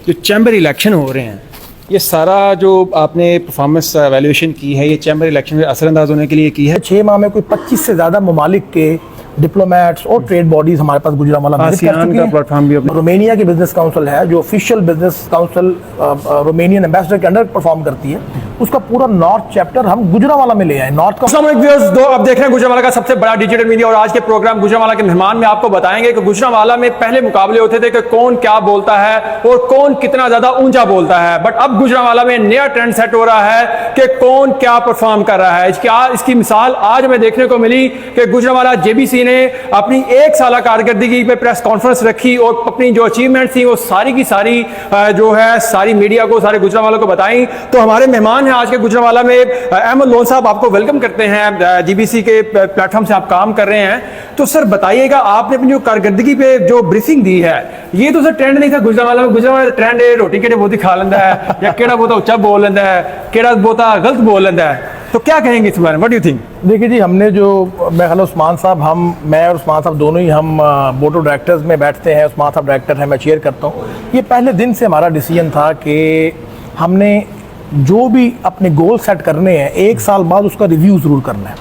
जो chamber election हो रहे हैं, ये सारा जो आपने परफॉर्मेंस वैल्यूएशन की है, ये चैम्बर इलेक्शन में असरअंदाज होने के लिए की है? 6 माह में कोई 25 से ज़्यादा ममालिक के डिप्लोमेट्स और ट्रेड बॉडीज़ हमारे पास गुजरांवाला में का प्लेटफॉर्म भी रोमेनिया की बिजनेस काउंसिल है, जो official business council Romanian ambassador के अंडर परफॉर्म करती है, उसका पूरा नॉर्थ चैप्टर हम गुजरांवाला में ले आए। नॉर्थ का अब देख रहे हैं गुजरांवाला का सबसे बड़ा डिजिटल मीडिया, और आज के प्रोग्राम गुजरांवाला के मेहमान में आपको बताएंगे कि गुजरांवाला में पहले मुकाबले होते थे कि कौन क्या बोलता है और कौन कितना ज्यादा ऊंचा बोलता है, बट अब गुजरांवाला में नया ट्रेंड सेट हो रहा है कि कौन क्या परफॉर्म कर रहा है। इसकी मिसाल आज हमें देखने को मिली कि गुजरांवाला जेबीसी ने अपनी 1 साल कारकर्दगी पे प्रेस कॉन्फ्रेंस रखी और अपनी जो अचीवमेंट थी वो सारी की सारी जो है सारी मीडिया को, सारे गुजरांवाला को बताई। तो हमारे मेहमान हैं आज के गुजरांवाला में, अहमद लोन साहब, आपको वेलकम करते हैं। जीबीसी के प्लेटफॉर्म से आप काम कर रहे हैं, तो सर बताइएगा, आपने अपनी जो कारकर्दगी पे जो ब्रीफिंग दी है, ये तो सर ट्रेंड नहीं था गुजरांवाला में। गुजरांवाला ट्रेंड है रोटी केड़े बहुत ही खा लेंदा है, या केड़ा बहुत उच्चा बोल लेंदा है, केड़ा बहुत गलत बोल लेंदा है, तो क्या कहेंगे इस बारे में? What do you think? देखिए जी, हमने जो मैं उस्मान साहब, मैं और उस्मान साहब दोनों ही हम बोर्ड ऑफ डायरेक्टर्स में बैठते हैं। उस्मान साहब डायरेक्टर हैं, मैं चेयर करता हूँ। ये पहले दिन से हमारा डिसीजन था कि हमने जो भी अपने गोल सेट करने हैं 1 साल बाद उसका रिव्यू ज़रूर करना है।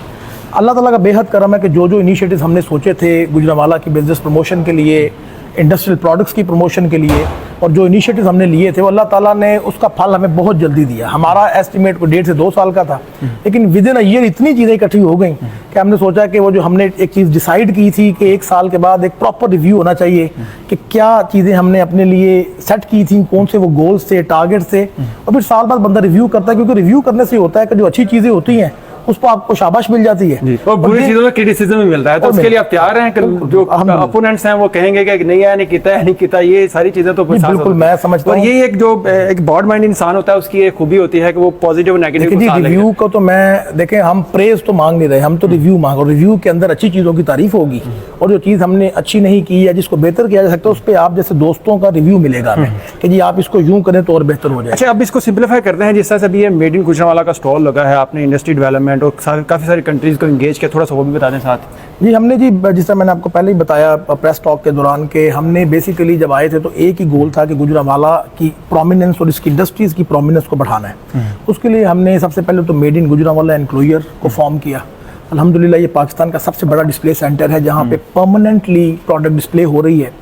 अल्लाह ताला का बेहद करम है कि जो इनिशिएटिव्स हमने सोचे थे गुजरांवाला की बिज़नेस प्रमोशन के लिए, इंडस्ट्रियल प्रोडक्ट्स की प्रमोशन के लिए, और जो इनिशिएटिव्स हमने लिए थे वो अल्लाह ताला ने उसका फल हमें बहुत जल्दी दिया। हमारा एस्टिमेट को 1.5 से 2 साल का था, लेकिन विद इन अ ईयर इतनी चीज़ें इकट्ठी हो गई कि हमने सोचा कि वो जो हमने एक चीज़ डिसाइड की थी कि 1 साल के बाद एक प्रॉपर रिव्यू होना चाहिए कि क्या चीज़ें हमने अपने लिए सेट की थी, कौन से वो गोल्स थे, टारगेट थे, और फिर साल बाद बंदा रिव्यू करता है, क्योंकि रिव्यू करने से होता है कि जो अच्छी चीज़ें होती हैं उस पर आपको शाबाश मिल जाती है और बुरी चीजों में क्रिटिसिज्म भी मिलता है। तो उसके लिए आप तैयार हैं कि जो अपोनेंट्स हैं वो कहेंगे कि नहीं है, नहीं किया, ये सारी चीजें तो बिल्कुल मैं समझता हूं। और ये एक ब्रॉड माइंड इंसान होता है, उसकी एक खूबी होती है कि वो पॉजिटिव नेगेटिव रिव्यू को तो मैं देखें, हम प्रेज तो मांग नहीं रहे, हम तो रिव्यू मांग रहे। रिव्यू के अंदर अच्छी चीजों की तारीफ होगी, और जो चीज हमने अच्छी नहीं की या जिसको बेहतर किया जा सकता है उस पर आप जैसे दोस्तों का रिव्यू मिलेगा हमें कि जी आप इसको यूं करें तो और बेहतर हो जाए। अच्छा, अब इसको सिंपलीफाई करते हैं। जिस तरह से अभी ये मेड इन गुजरांवाला का स्टॉल लगा है, आपने इंडस्ट्री डेवलपमेंट और काफी सारी कंट्रीज को एंगेज किया, थोड़ा सा वो भी बता दें साथ। जी हमने जी, जिस तरह मैंने आपको पहले ही बताया प्रेस टॉक के दौरान के, हमने बेसिकली जब आए थे तो एक ही गोल था कि गुजरांवाला की प्रोमिनेंस और इसकी इंडस्ट्रीज की प्रोमिनेंस को बढ़ाना है। उसके लिए हमने सबसे पहले तो मेड इन गुजरांवाला एनक्लोजर को फॉर्म किया। अल्हम्दुलिल्लाह ये पाकिस्तान का सबसे बड़ा डिस्प्ले सेंटर है जहाँ पे परमानेंटली प्रोडक्ट डिस्प्ले हो रही है।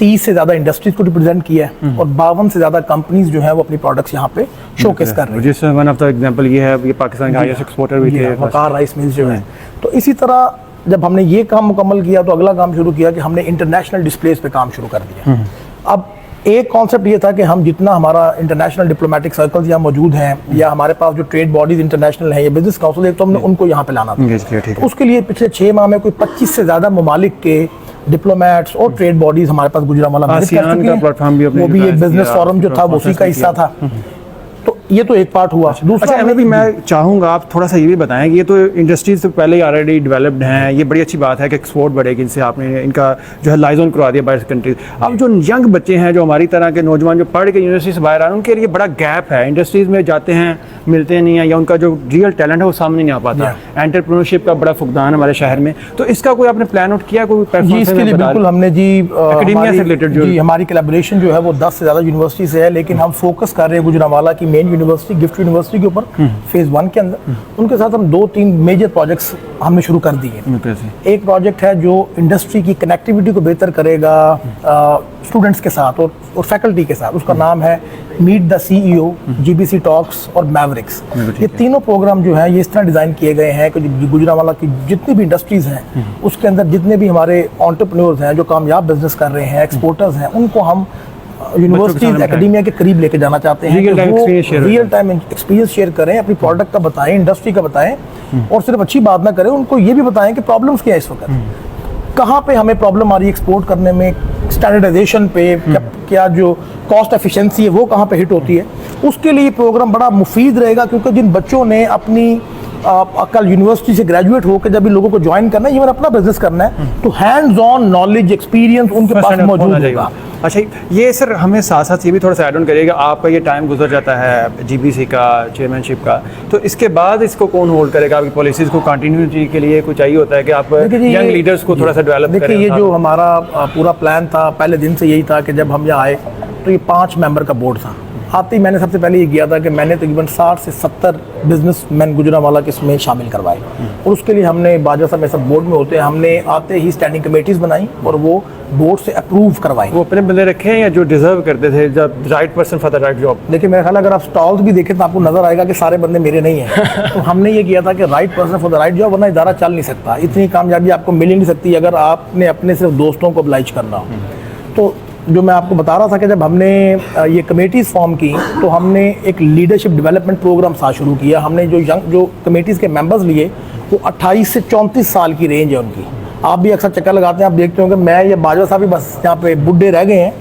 30 से ज़्यादा इंडस्ट्रीज को रिप्रेजेंट किया है और 52 से ज़्यादा कंपनीज जो है वो अपनी प्रोडक्ट्स यहाँ पे शोकेस कर रही है। जिसमें वन ऑफ द एग्जांपल ये है, ये पाकिस्तान के हाईएस्ट एक्सपोर्टर भी थे, वकार राइस मिल्स जो है। तो इसी तरह जब हमने ये काम मुकम्मल किया तो अगला काम शुरू किया कि हमने इंटरनेशनल डिस्प्लेस पे काम शुरू कर दिया। अब एक कॉन्सेप्ट ये था कि हम जितना हमारा इंटरनेशनल डिप्लोमेटिक सर्कल्स यहाँ मौजूद हैं या हमारे पास जो ट्रेड बॉडीज इंटरनेशनल हैं या बिजनेस काउंसिल है, तो हमने उनको यहाँ पे लाना था। उसके लिए पिछले 6 माह में कोई 25 से ज़्यादा ममालिक के डिप्लोमेट्स और ट्रेड बॉडीज हमारे पास गुजरांवाला में, वो भी एक बिजनेस फोरम जो था वो उसी का हिस्सा था। तो ये तो एक पार्ट हुआ। दूसरा भी मैं चाहूँगा आप थोड़ा सा ये भी बताएं कि ये तो इंडस्ट्रीज तो पहले ही ऑलरेडी डेवलप्ड हैं, ये बड़ी अच्छी बात है कि एक्सपोर्ट बढ़ेगी, इनसे आपने इनका जो है लाइजन करवा दिया बाहर कंट्रीज। अब जो यंग बच्चे हैं, जो हमारी तरह के नौजवान जो पढ़ के यूनिवर्सिटी से बाहर आ रहे हैं, उनके लिए बड़ा गैप है, इंडस्ट्रीज में जाते हैं मिलते नहीं है, या उनका जो रियल टैलेंट है वो सामने नहीं आ पाता। एंटरप्रेन्योरशिप का बड़ा फुकदान हमारे शहर में, तो इसका कोई आपने प्लान आउट किया? कोई इसके लिए बिल्कुल हमने जी एकेडमिया से रिलेटेड जो हमारी कोलैबोरेशन जो है वो 10 से ज़्यादा यूनिवर्सिटी से है, लेकिन हम फोकस कर रहे हैं गुजरांवाला की मेन यूनिवर्सिटी गिफ्ट यूनिवर्सिटी के ऊपर फेज 1 के अंदर। उनके साथ हम 2-3 मेजर प्रोजेक्ट्स हमने शुरू कर दिए। एक प्रोजेक्ट है जो इंडस्ट्री की कनेक्टिविटी को बेहतर करेगा स्टूडेंट्स के साथ और फैकल्टी के साथ, उसका नाम है meet the CEO, GBC talks और मैवरिक्स। ये तीनों प्रोग्राम जो है ये इस तरह डिज़ाइन किए गए हैं कि गुजरांवाला की जितनी भी इंडस्ट्रीज़ हैं उसके अंदर जितने भी हमारे एंटरप्रेन्योर्स हैं जो कामयाब बिजनेस कर रहे हैं, एक्सपोर्टर्स हैं, उनको हम यूनिवर्सिटीज एकेडमिया के करीब लेके जाना चाहते हैं, रियल टाइम एक्सपीरियंस शेयर करें, अपनी प्रोडक्ट का बताएं, इंडस्ट्री का बताएं, और सिर्फ अच्छी बात ना करें, उनको ये भी बताएं कि प्रॉब्लम्स क्या है इस वक्त, कहाँ पे हमें प्रॉब्लम आ रही है एक्सपोर्ट करने में, स्टैंडर्डाइजेशन पे क्या जो कॉस्ट एफिशिएंसी है वो कहाँ पे हिट होती है। उसके लिए प्रोग्राम बड़ा मुफीद रहेगा, क्योंकि जिन बच्चों ने अपनी कल यूनिवर्सिटी से ग्रेजुएट होकर जब इन लोगों को ज्वाइन करना है, इवन अपना बिजनेस करना है, तो हैंड्स ऑन नॉलेज एक्सपीरियंस उनके पास मौजूद होगा। अच्छा, ये सर हमें साथ साथ ये भी थोड़ा सा ऐड ऑन करिएगा, आपका ये टाइम गुजर जाता है GBC का चेयरमैनशिप का, तो इसके बाद इसको कौन होल्ड करेगा? आपकी पॉलिसीज को कंटिन्यूटी के लिए कुछ चाहिए होता है कि आप यंग लीडर्स को थोड़ा सा डेवलप करें। देखिए, ये जो हमारा पूरा प्लान था पहले दिन से यही था कि जब हम यहाँ आए तो ये 5 मेंबर का बोर्ड था। आते ही मैंने सबसे पहले ये किया था कि मैंने तकरीबन 60 से 70 बिजनेसमैन गुजरांवाला के इसमें शामिल करवाए, और उसके लिए हमने बाजा साहब सब बोर्ड में होते हैं, हमने आते ही स्टैंडिंग कमेटीज़ बनाई और वो बोर्ड से अप्रूव करवाई। वो अपने बंदे रखे हैं या जो डिजर्व करते थे, जब right person for the right job? देखिए मेरा ख्याल अगर आप स्टॉल्स भी देखें तो आपको नजर आएगा कि सारे बंदे मेरे नहीं हैं। तो हमने ये किया था कि right person for the right job, वरना इदारा चल नहीं सकता, इतनी कामयाबी आपको मिल ही नहीं सकती अगर आपने अपने सिर्फ दोस्तों को oblige करना हो। तो जो मैं आपको बता रहा था कि जब हमने ये कमेटीज़ फॉर्म की तो हमने एक लीडरशिप डेवलपमेंट प्रोग्राम साथ शुरू किया। हमने जो कमेटीज़ के मेंबर्स लिए वो 28 से 34 साल की रेंज है उनकी। आप भी अक्सर चक्कर लगाते हैं, आप देखते होंगे मैं या बाजवा साहब भी बस यहाँ पे बुढ़े रह गए हैं,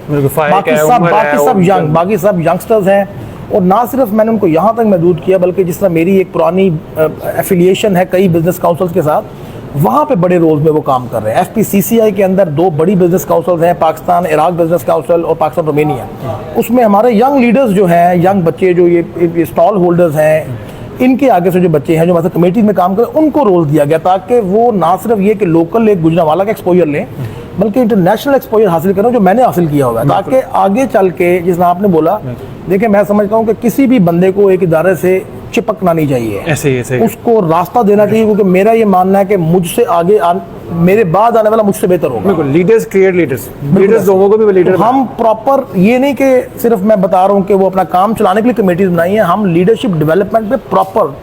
बाकी सब यंगस्टर्स हैं। और ना सिर्फ मैंने उनको यहाँ तक महदूद किया, बल्कि जिस तरह मेरी एक पुरानी एफिलिएशन है कई बिजनेस काउंसिल्स के साथ, वहाँ पे बड़े रोल्स में वो काम कर रहे हैं। FPCCI के अंदर 2 बड़ी बिजनेस काउंसिल्स हैं, पाकिस्तान इराक बिजनेस काउंसिल और पाकिस्तान रोमेनिया। उसमें हमारे यंग लीडर्स जो हैं, यंग बच्चे जो ये स्टॉल होल्डर्स हैं, इनके आगे से जो बच्चे हैं जो मतलब कमेटी में काम करें, उनको रोल दिया गया ताकि वो ना सिर्फ ये कि लोकल एक गुजरांवाला का एक्सपोजर लें, बल्कि इंटरनेशनल एक्सपोजर हासिल करें जो मैंने हासिल किया हुआ है, ताकि आगे चल के जिस तरह आपने बोला, देखिए मैं समझता हूँ कि किसी भी बंदे को एक इदारे से चिपकना नहीं चाहिए, ऐसे उसको रास्ता देना चाहिए, क्योंकि मेरा ये मानना है कि मुझसे आगे मेरे बाद आने वाला मुझसे बेहतर होगा। बिल्कुल, लीडर्स क्रिएट लीडर्स लोगों को भी लीडर। हम प्रॉपर ये नहीं कि सिर्फ मैं बता रहा हूँ कि वो अपना काम चलाने के लिए कमेटीज बनाई है, हम लीडरशिप डेवलपमेंट पे प्रॉपर,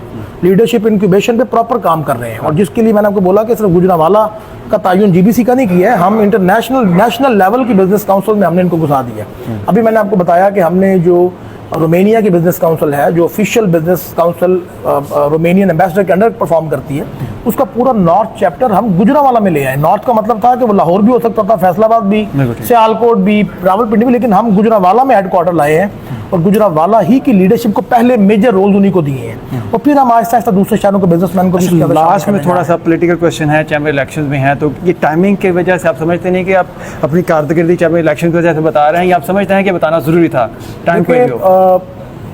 लीडरशिप इंक्यूबेशन पे प्रॉपर काम कर रहे हैं। और जिसके लिए मैंने आपको बोला कि सिर्फ गुजरांवाला का तायुन GBC का नहीं किया है, हम इंटरनेशनल नेशनल लेवल की बिजनेस काउंसिल में हमने इनको घुसा दिया। अभी मैंने आपको बताया कि हमने जो रोमेनिया की बिजनेस काउंसिल है, जो official business council Romanian ambassador के अंडर परफॉर्म करती है, उसका पूरा नॉर्थ चैप्टर हम गुजरांवाला में ले आए। नॉर्थ का मतलब था कि वो लाहौर भी हो सकता था, फैसलाबाद भी, सियालकोट भी, रावलपिंडी भी, लेकिन हम गुजरांवाला में हेडक्वार्टर लाए हैं और गुजरांवाला ही की लीडरशिप को पहले मेजर रोल उन्हीं को दिए हैं, और फिर हम आहिस्ता आहिस्ता दूसरे शहरों के बिजनेसमैन को। लास्ट में थोड़ा सा पॉलिटिकल क्वेश्चन है, चैम्बर इलेक्शन में है, तो ये टाइमिंग की वजह से आप समझते नहीं कि आप अपनी कारकर्दगी चैम्बर इलेक्शन की वजह से बता रहे हैं, या आप समझते हैं कि बताना जरूरी था टाइम पे?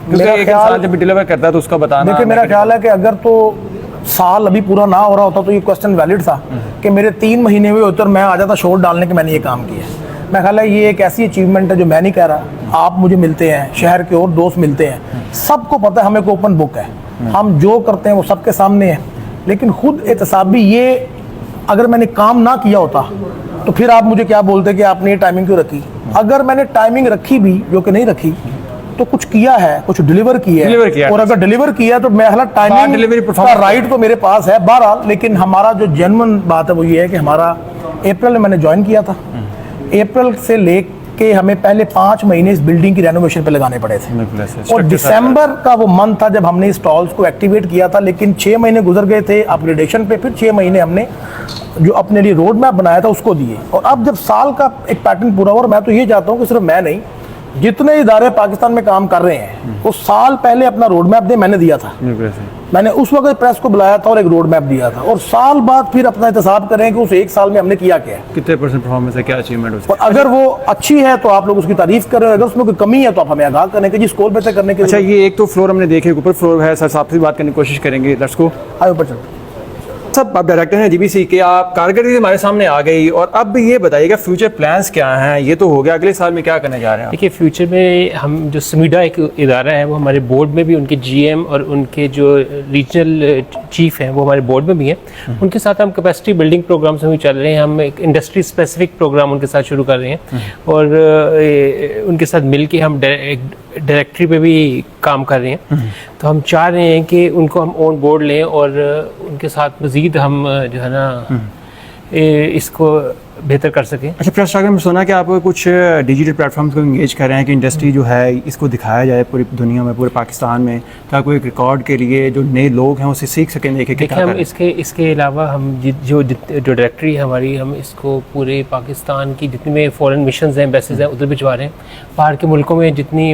मेरा ख्याल जब डिलीवर करता है तो उसका बताना। देखिए मेरा ख्याल है कि अगर तो साल अभी पूरा ना हो रहा होता तो ये क्वेश्चन वैलिड था कि मेरे 3 महीने हुए होते और मैं आ जाता शोर डालने के मैंने ये काम किया। मैं ख्याल है ये एक ऐसी अचीवमेंट है जो मैं नहीं कह रहा, आप मुझे मिलते हैं, शहर के और दोस्त मिलते हैं, सबको पता है हमें को ओपन बुक है, हम जो करते हैं वो सबके सामने है। लेकिन खुद एहतसाब भी ये, अगर मैंने काम ना किया होता तो फिर आप मुझे क्या बोलते कि आपने ये टाइमिंग क्यों रखी। अगर मैंने टाइमिंग रखी भी, जो कि नहीं रखी, तो कुछ किया है, कुछ डिलीवर किया है, और अगर डिलीवर किया तो मैं हालांकि टाइमिंग डिलीवरी का राइट तो मेरे पास है बहरहाल। लेकिन हमारा जो जेन्युइन बात है वो ये है कि हमारा अप्रैल में मैंने ज्वाइन किया था, अप्रैल से लेके हमें पहले 5 महीने इस बिल्डिंग की रेनोवेशन पे लगाने पड़े थे, और दिसंबर का वो मंथ था जब हमने स्टॉल्स को एक्टिवेट किया था। लेकिन 6 महीने गुजर गए थे अपग्रेडेशन पे, फिर 6 महीने हमने जो अपने लिए रोड मैप बनाया था उसको दिए, और अब जब साल का एक पैटर्न पूरा हुआ, और मैं तो ये चाहता हूँ कि सिर्फ मैं नहीं, जितने इदारे पाकिस्तान में काम कर रहे हैं वो साल पहले अपना रोड मैप दे। मैंने दिया था, मैंने उस वक्त प्रेस को बुलाया था और एक रोड मैप दिया था, और साल बाद फिर अपना एहतसाब करें कि उस 1 साल में हमने किया क्या है, कितने % परफॉर्मेंस है, क्या अचीवमेंट। और अगर वो अच्छी है तो आप लोग उसकी तारीफ करें, अगर उसमें कोई कमी है तो आप हमें आगाह करें कि जिस स्कोर बेहतर करने के। अच्छा, ये एक तो फ्लोर हमने देखे, ऊपर फ्लोर है, सर साहब से बात करने की कोशिश करेंगे। लेट्स गो, आए ऊपर चलते। सब आप डायरेक्टर हैं GBC के, आप कारकर्दगी हमारे सामने आ गई, और अब ये बताइएगा फ्यूचर प्लान्स क्या हैं। ये तो हो गया, अगले साल में क्या करने जा रहे हैं? देखिए फ्यूचर में हम जो समीडा एक इदारा है वो हमारे बोर्ड में भी, उनके GM और उनके जो रीजनल चीफ हैं वो हमारे बोर्ड में भी हैं। उनके साथ हम कैपेसिटी बिल्डिंग प्रोग्राम्स में भी चल रहे हैं, हम एक इंडस्ट्री स्पेसिफिक प्रोग्राम उनके साथ शुरू कर रहे हैं, और उनके साथ मिल के हम डायरेक्टरी पे भी काम कर रहे हैं। तो हम चाह रहे हैं कि उनको हम ऑन बोर्ड लें और उनके साथ मज़ीद हम जो है ना इसको बेहतर कर सकें। अच्छा, प्रेस स्टार्ट में सुना कि आप कुछ डिजिटल प्लेटफॉर्म्स को इंगेज कर रहे हैं कि इंडस्ट्री जो है इसको दिखाया जाए पूरी दुनिया में, पूरे पाकिस्तान में, ताकि एक रिकॉर्ड के लिए जो नए लोग हैं उससे सीख सकें। देखिए हम इसके अलावा हम जो डायरेक्टरी है हमारी, हम इसको पूरे पाकिस्तान की जितनी में फॉरेन मिशंस हैं, एम्बेसीज हैं, उधर भिजवा रहे हैं। बाहर के मुल्कों में जितनी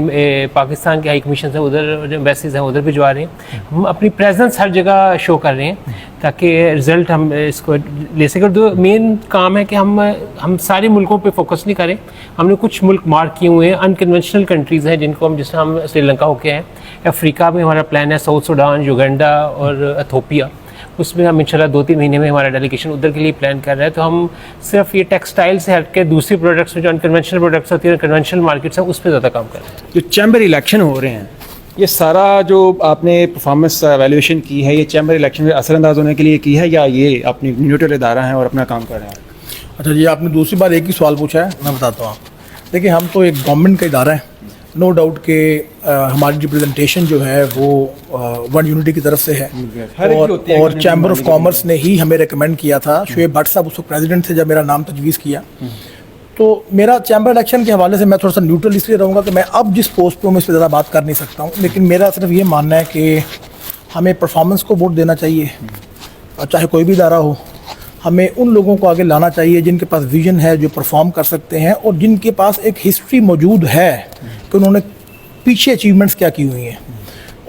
पाकिस्तान की हाई कमीशन है उधर एम्बेसीज हैं उधर भिजवा रहे हैं। हम अपनी प्रेजेंस हर जगह शो कर रहे हैं ताकि रिजल्ट हम इसको ले सकें। तो मेन काम है कि हम सारे मुल्कों पे फोकस नहीं करें, हमने कुछ मुल्क मार्क किए हुए हैं, अनकन्वेंशनल कंट्रीज़ हैं जिनको हम, जिस हम श्रीलंका होके हैं, अफ्रीका में हमारा प्लान है, साउथ सूडान, युगांडा और इथियोपिया, उसमें हम इंशाल्लाह 2-3 महीने में हमारा डेलीगेशन उधर के लिए प्लान कर रहे हैं। तो हम सिर्फ ये टेक्सटाइल से हट के दूसरी प्रोडक्ट्स में जो अनकन्वेंशनल प्रोडक्ट्स होती है, कन्वेंशनल मार्केट्स हैं, उस पर ज़्यादा काम कर रहे हैं। जो चैम्बर इलेक्शन हो रहे हैं, ये सारा जो आपने परफॉर्मेंस वैल्यूएशन की है, ये चैम्बर इलेक्शन में असरअंदाज होने के लिए की है या ये अपनी न्यूट्रल इदारा है और अपना काम कर रहे हैं? अच्छा जी, आपने दूसरी बार एक ही सवाल पूछा है, मैं बताता हूँ। देखिए, हम तो एक गवर्नमेंट का इदारा है, नो डाउट के हमारी रिप्रेजेंटेशन जो है वो वन यूनिटी की तरफ से है। और चैम्बर ऑफ कॉमर्स ने ही हमें रिकमेंड किया था, शुएब भट्ट साहब उसको प्रेसिडेंट थे जब मेरा नाम तजवीज़ किया। तो मेरा चैम्बर इलेक्शन के हवाले से मैं थोड़ा सा न्यूट्रल इसलिए रहूँगा कि मैं अब जिस पोस्ट पे हूँ मैं इस पर ज़्यादा बात कर नहीं सकता हूँ, लेकिन मेरा सिर्फ ये मानना है कि हमें परफॉर्मेंस को वोट देना चाहिए, और चाहे कोई भी इदारा हो। हमें उन लोगों को आगे लाना चाहिए जिनके पास विजन है, जो परफॉर्म कर सकते हैं और जिनके पास एक हिस्ट्री मौजूद है कि उन्होंने पीछे अचीवमेंट्स क्या की हुई हैं।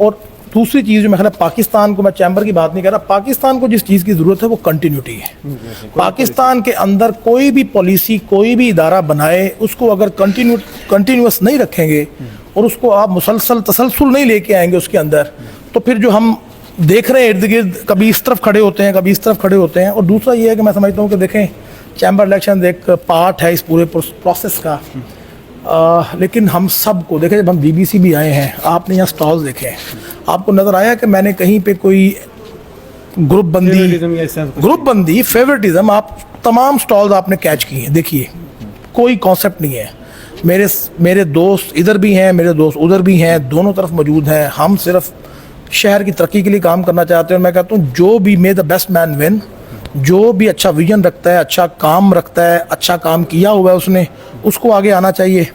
और दूसरी चीज़ जो मैं ख्याल है, पाकिस्तान को, मैं चैम्बर की बात नहीं कर रहा, पाकिस्तान को जिस चीज़ की ज़रूरत है वो कंटिन्यूटी है। पाकिस्तान के अंदर कोई भी पॉलिसी, कोई भी इदारा बनाए, उसको अगर कंटिन्यूस नहीं रखेंगे और उसको आप मुसलसल तसलसल नहीं लेके आएंगे उसके अंदर, तो फिर जो हम देख रहे हैं इर्द गिर्द, कभी इस तरफ खड़े होते हैं, कभी इस तरफ खड़े होते हैं। और दूसरा ये है कि मैं समझता हूँ कि देखें, चैम्बर इलेक्शन एक पार्ट है इस पूरे प्रोसेस का। लेकिन हम सब को देखें, जब हम BBC भी आए हैं, आपने यहाँ स्टॉल्स देखे हैं, आपको नज़र आया कि मैंने कहीं पे कोई ग्रुप बंदी फेवरेटिज्म, आप तमाम स्टॉल्स आपने कैच किए हैं। देखिए, कोई कॉन्सेप्ट नहीं है। मेरे दोस्त इधर भी हैं, मेरे दोस्त उधर भी हैं, दोनों तरफ मौजूद हैं। हम सिर्फ शहर की तरक्की के लिए काम करना चाहते हैं। और मैं कहता हूँ, जो भी मे द बेस्ट मैन विन, जो भी अच्छा विजन रखता है, अच्छा काम रखता है, अच्छा काम किया हुआ है उसने, उसको आगे आना चाहिए।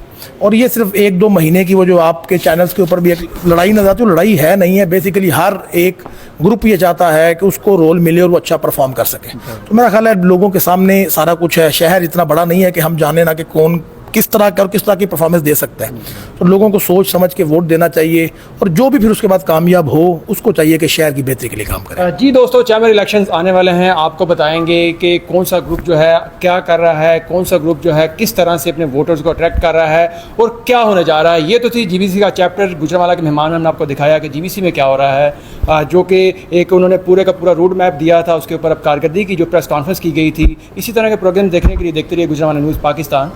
और ये सिर्फ 1-2 महीने की वो जो आपके चैनल्स के ऊपर भी एक लड़ाई नजर आती है, लड़ाई है नहीं है। बेसिकली हर एक ग्रुप ये चाहता है कि उसको रोल मिले और वो अच्छा परफॉर्म कर सके। तो मेरा ख्याल है लोगों के सामने सारा कुछ है। शहर इतना बड़ा नहीं है कि हम जाने ना कि कौन किस तरह का और किस तरह की परफॉर्मेंस दे सकता है। तो लोगों को सोच समझ के वोट देना चाहिए, और जो भी फिर उसके बाद कामयाब हो उसको चाहिए कि शहर की बेहतरी के लिए काम करे। जी दोस्तों, चैम्बर इलेक्शंस आने वाले हैं, आपको बताएंगे कि कौन सा ग्रुप जो है क्या कर रहा है, कौन सा ग्रुप जो है किस तरह से अपने वोटर्स को अट्रैक्ट कर रहा है और क्या होने जा रहा है। ये तो थी GBC का चैप्टर। गुजरांवाला के मेहमान में हमने आपको दिखाया कि GBC में क्या हो रहा है, जो कि एक उन्होंने पूरे का पूरा रूट मैप दिया था, उसके ऊपर अब कारकर्दगी की जो प्रेस कॉन्फ्रेंस की गई थी। इसी तरह के प्रोग्राम देखने के लिए देखते रहिए गुजरांवाला न्यूज़ पाकिस्तान।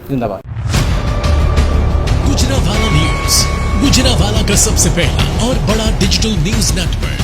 जिंदाबाद। गुजरांवाला न्यूज़, गुजरांवाला का सबसे पहला और बड़ा डिजिटल न्यूज़ नेटवर्क।